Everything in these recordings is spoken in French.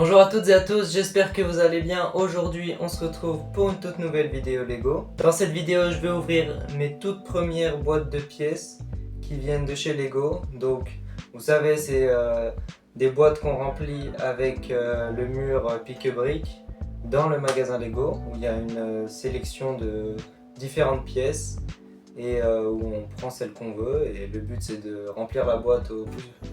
Bonjour à toutes et à tous, j'espère que vous allez bien. Aujourd'hui, on se retrouve pour une toute nouvelle vidéo Lego. Dans cette vidéo, je vais ouvrir mes toutes premières boîtes de pièces qui viennent de chez Lego. Donc, vous savez, c'est des boîtes qu'on remplit avec le mur pique-brique dans le magasin Lego où il y a une sélection de différentes pièces et où on prend celle qu'on veut, et le but c'est de remplir la boîte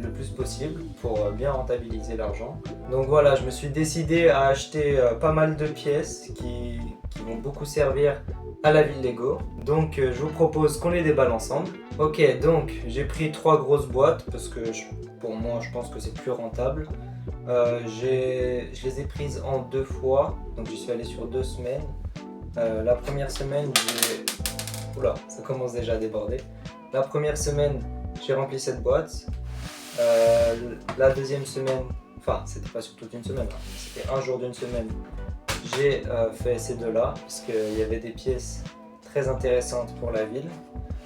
le plus possible pour bien rentabiliser l'argent. Donc voilà, je me suis décidé à acheter pas mal de pièces qui vont beaucoup servir à la ville Lego. Donc je vous propose qu'on les déballe ensemble. Ok, donc j'ai pris 3 grosses boîtes parce que pour moi je pense que c'est plus rentable. Je les ai prises en 2 fois, donc j'y suis allé sur 2 semaines. La première semaine, oula, ça commence déjà à déborder. La première semaine, j'ai rempli cette boîte. La deuxième semaine, enfin, c'était pas sur toute une semaine, hein, c'était un jour d'une semaine, j'ai fait ces deux-là, parce qu'il y avait des pièces très intéressantes pour la ville.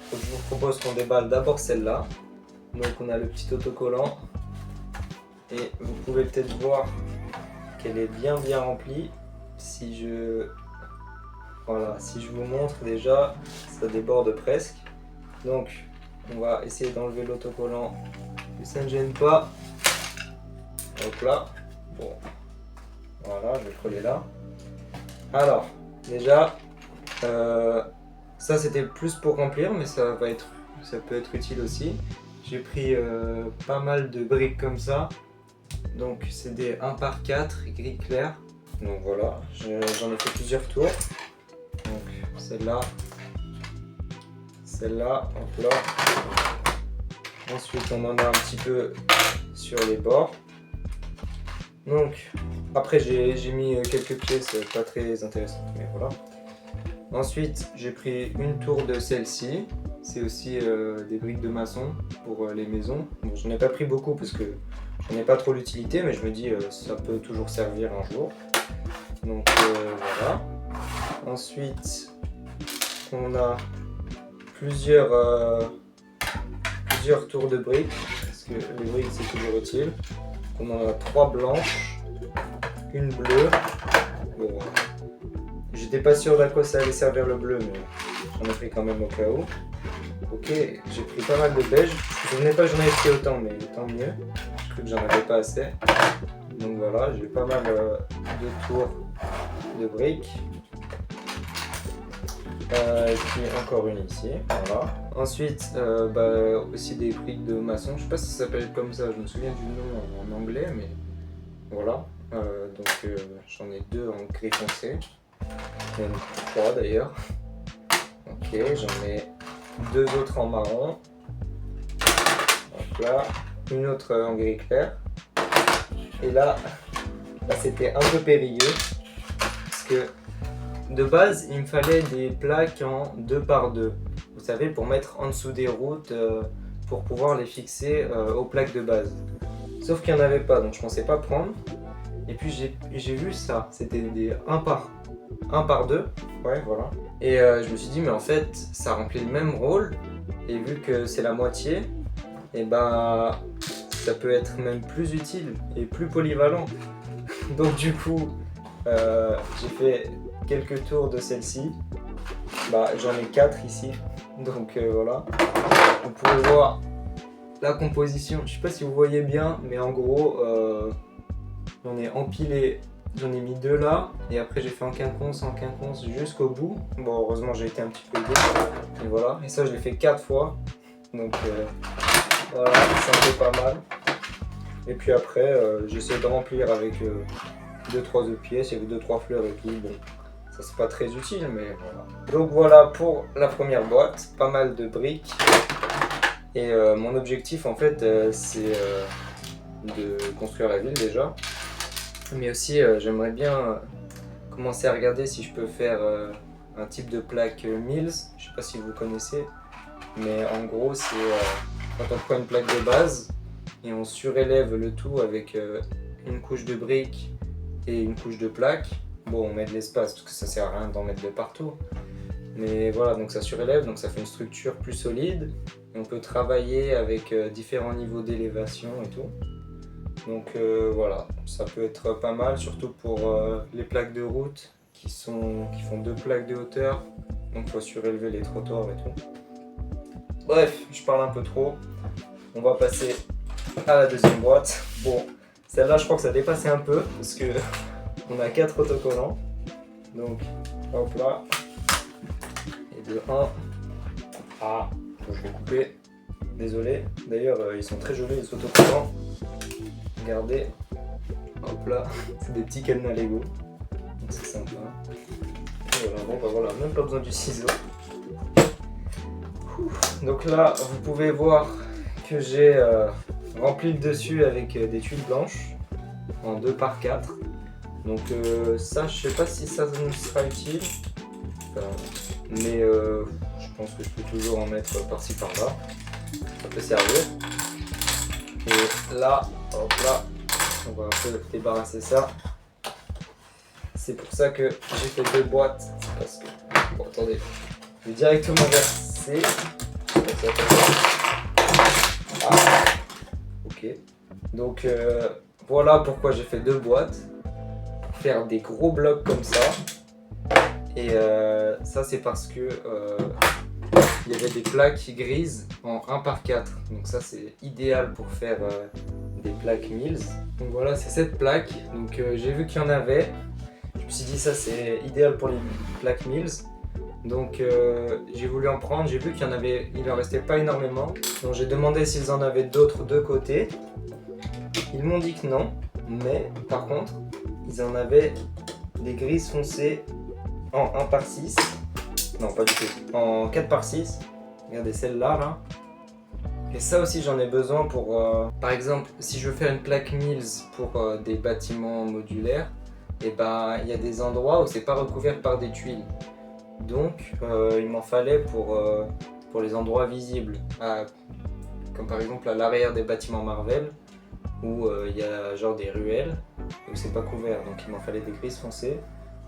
Donc, je vous propose qu'on déballe d'abord celle-là. Donc, on a le petit autocollant. Et vous pouvez peut-être voir qu'elle est bien remplie. Voilà, si je vous montre déjà, ça déborde presque. Donc on va essayer d'enlever l'autocollant, que ça ne gêne pas. Hop là. Bon, voilà, je vais le coller là. Alors, déjà, ça c'était plus pour remplir, mais ça peut être utile aussi. J'ai pris pas mal de briques comme ça. Donc c'est des 1 par 4 gris clair. Donc voilà, j'en ai fait plusieurs tours. Donc celle-là, hop là. Ensuite on en a un petit peu sur les bords. Donc après j'ai mis quelques pièces pas très intéressantes, mais voilà. Ensuite j'ai pris une tour de celle-ci. C'est aussi des briques de maçon pour les maisons. Bon, je n'en ai pas pris beaucoup parce que j'en ai pas trop l'utilité, mais je me dis ça peut toujours servir un jour. Donc voilà. Ensuite on a plusieurs tours de briques, parce que les briques c'est toujours utile. On en a 3 blanches, une bleue. Bon, j'étais pas sûr d'à quoi ça allait servir le bleu, mais j'en ai pris quand même au cas où. Ok, j'ai pris pas mal de beige. Je ne souvenais pas que j'en avais pris autant, mais tant mieux. Je crois que j'en avais pas assez. Donc voilà, j'ai pas mal de tours de briques. Et puis encore une ici, voilà. Ensuite, aussi des briques de maçon. Je sais pas si ça s'appelle comme ça, je me souviens du nom en anglais, mais voilà. J'en ai 2 en gris foncé, même 3 d'ailleurs. Ok, j'en ai 2 autres en marron. Donc là, une autre en gris clair. Et là c'était un peu périlleux parce que de base, il me fallait des plaques en 2 par 2. Vous savez, pour mettre en dessous des routes, pour pouvoir les fixer aux plaques de base. Sauf qu'il n'y en avait pas, donc je ne pensais pas prendre. Et puis j'ai vu ça, c'était des 1 par 2. Ouais, voilà. Et je me suis dit, mais en fait, ça remplit le même rôle. Et vu que c'est la moitié, et ça peut être même plus utile et plus polyvalent. Donc du coup, j'ai fait quelques tours de celle-ci. J'en ai 4 ici, donc voilà. Vous pouvez voir la composition, je sais pas si vous voyez bien, mais en gros j'en ai empilé, j'en ai mis 2 là, et après j'ai fait en quinconce jusqu'au bout. Bon, heureusement j'ai été un petit peu aidé, et voilà. Et ça je l'ai fait 4 fois, donc voilà, ça me fait pas mal. Et puis après j'essaie de remplir avec 2-3 autres pièces, il y avait 2-3 fleurs et tout. Bon, ça c'est pas très utile, mais voilà. Donc voilà pour la première boîte, pas mal de briques. Et mon objectif en fait c'est de construire la ville déjà. Mais aussi j'aimerais bien commencer à regarder si je peux faire un type de plaque Mills. Je sais pas si vous connaissez, mais en gros c'est quand on prend une plaque de base et on surélève le tout avec une couche de briques et une couche de plaques. Bon, on met de l'espace parce que ça sert à rien d'en mettre de partout. Mais voilà, donc ça surélève, donc ça fait une structure plus solide. Et on peut travailler avec différents niveaux d'élévation et tout. Donc voilà, ça peut être pas mal, surtout pour les plaques de route qui font 2 plaques de hauteur. Donc il faut surélever les trottoirs et tout. Bref, je parle un peu trop. On va passer à la deuxième boîte. Bon, celle-là je crois que ça dépassait un peu parce que on a 4 autocollants. Donc hop là. Et de 1. Ah, je vais couper. Désolé. D'ailleurs, ils sont très jolis les autocollants. Regardez. Hop là. C'est des petits cadenas Lego. Donc c'est sympa. Et voilà, bon bah voilà, même pas besoin du ciseau. Donc là, vous pouvez voir que j'ai rempli le dessus avec des tuiles blanches en 2x4. Donc ça, je sais pas si ça nous sera utile. Mais je pense que je peux toujours en mettre par-ci par-là. Ça peut servir. Et là, hop là, on va un peu débarrasser ça. C'est pour ça que j'ai fait 2 boîtes. C'est parce que... Bon, attendez. Je vais directement verser. Ah. Ok. Donc voilà pourquoi j'ai fait 2 boîtes. Pour faire des gros blocs comme ça. Et ça c'est parce que il y avait des plaques grises en 1x4. Donc ça c'est idéal pour faire des plaques Mills. Donc voilà, c'est cette plaque. Donc j'ai vu qu'il y en avait. Je me suis dit ça c'est idéal pour les plaques Mills. Donc j'ai voulu en prendre, j'ai vu qu'il y en avait, il en restait pas énormément. Donc j'ai demandé s'ils en avaient d'autres de côté. Ils m'ont dit que non, mais par contre, ils en avaient des grises foncées en 1x6. Non, pas du tout, en 4x6. Regardez celle-là, là. Et ça aussi j'en ai besoin pour, par exemple, si je veux faire une plaque Mills pour des bâtiments modulaires, et ben il y a des endroits où c'est pas recouvert par des tuiles. Donc il m'en fallait pour les endroits visibles, comme par exemple à l'arrière des bâtiments Marvel, où il y a genre des ruelles, où c'est pas couvert, donc il m'en fallait des grises foncées.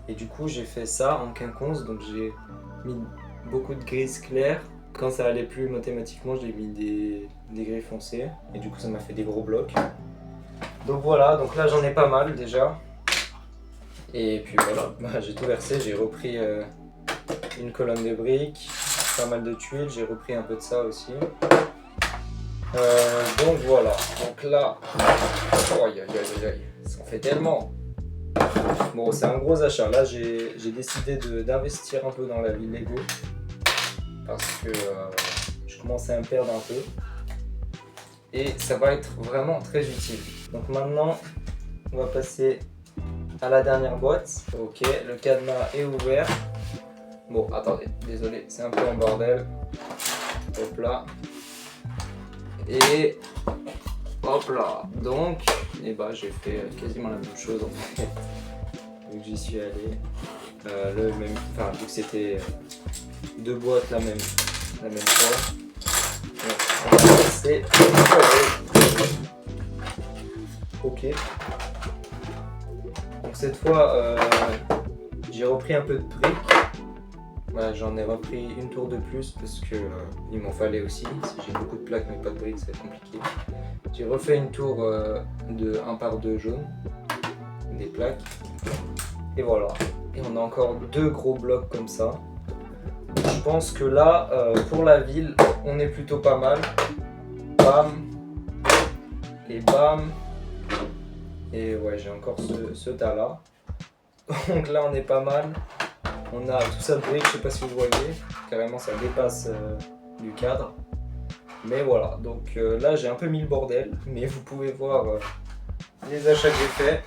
Et du coup j'ai fait ça en quinconce, donc j'ai mis beaucoup de grises claires. Quand ça allait plus mathématiquement, j'ai mis des grises foncées, et du coup ça m'a fait des gros blocs. Donc voilà, donc là j'en ai pas mal déjà. Et puis voilà, bah, j'ai tout versé, j'ai repris une colonne de briques, pas mal de tuiles, j'ai repris un peu de ça aussi. Donc voilà, donc là, aïe aïe aïe aïe, ça en fait tellement. Bon, c'est un gros achat, là j'ai décidé d'investir un peu dans la ville Lego, parce que je commençais à me perdre un peu. Et ça va être vraiment très utile. Donc maintenant, on va passer à la dernière boîte. Ok, le cadenas est ouvert. Bon, attendez, désolé, c'est un peu en bordel. Hop là. Et hop là. Donc, et bah, j'ai fait quasiment la même chose en fait. Vu que j'y suis allé. Le même, enfin, vu que c'était 2 boîtes la même fois. Donc, on va passer. Ok. Donc cette fois, j'ai repris un peu de briques. Voilà, j'en ai repris une tour de plus parce que il m'en fallait aussi. Si j'ai beaucoup de plaques mais pas de briques, ça va être compliqué. J'ai refait une tour de 1x2 jaune, des plaques. Et voilà. Et on a encore 2 gros blocs comme ça. Je pense que là, pour la ville, on est plutôt pas mal. Bam. Et bam. Et ouais, j'ai encore ce tas là. Donc là, on est pas mal. On a tout ça de briques, je sais pas si vous voyez. Carrément, ça dépasse du cadre. Mais voilà, donc là, j'ai un peu mis le bordel. Mais vous pouvez voir les achats que j'ai fait.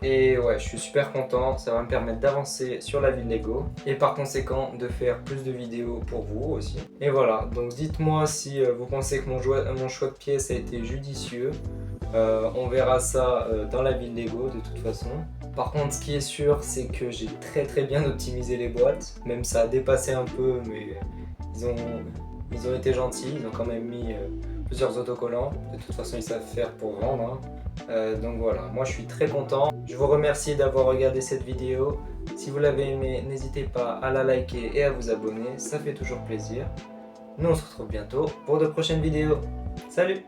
Et ouais, je suis super content. Ça va me permettre d'avancer sur la ville Lego. Et par conséquent, de faire plus de vidéos pour vous aussi. Et voilà, donc dites-moi si vous pensez que mon choix de pièces a été judicieux. On verra ça dans la ville Lego de toute façon. Par contre, ce qui est sûr, c'est que j'ai très bien optimisé les boîtes. Même ça a dépassé un peu, mais ils ont été gentils. Ils ont quand même mis plusieurs autocollants. De toute façon, ils savent faire pour vendre. Donc voilà, moi je suis très content. Je vous remercie d'avoir regardé cette vidéo. Si vous l'avez aimé, n'hésitez pas à la liker et à vous abonner. Ça fait toujours plaisir. Nous on se retrouve bientôt pour de prochaines vidéos. Salut!